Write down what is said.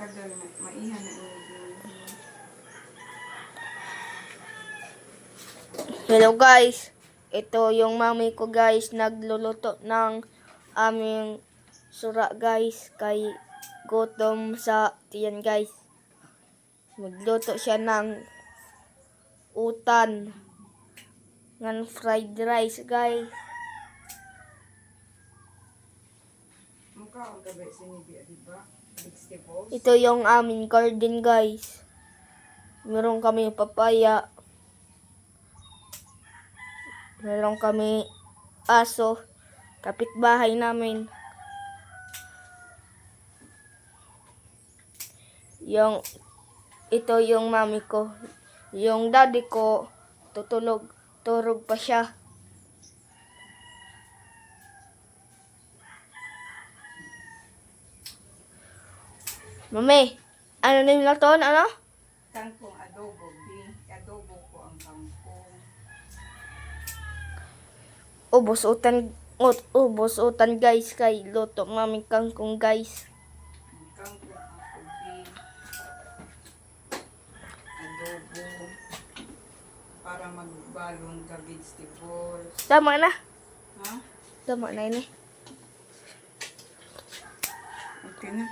Tagal, maihan na ulit. Hello guys, ito yung mami ko guys, nagluluto ng aming sura guys, kay gutom sa tiyan guys. Magluto siya ng utan, ng fried rice guys. Mukha ang gabi sinibi, diba? Vegetables. Ito yung aming garden guys. Meron kami papaya. Meron kami aso, kapitbahay namin. Ito yung mami ko. Yung daddy ko, turog pa siya. Mami, ano na yung laton? Ano? Kangkong adobo, adobo ko ang kangkong. Ubos utan guys, kay luto mami kangkong guys. Kangkong ako, adobo. Para magbalon ka vegetables. Tama na. Ha? Tama na ini. Okay na.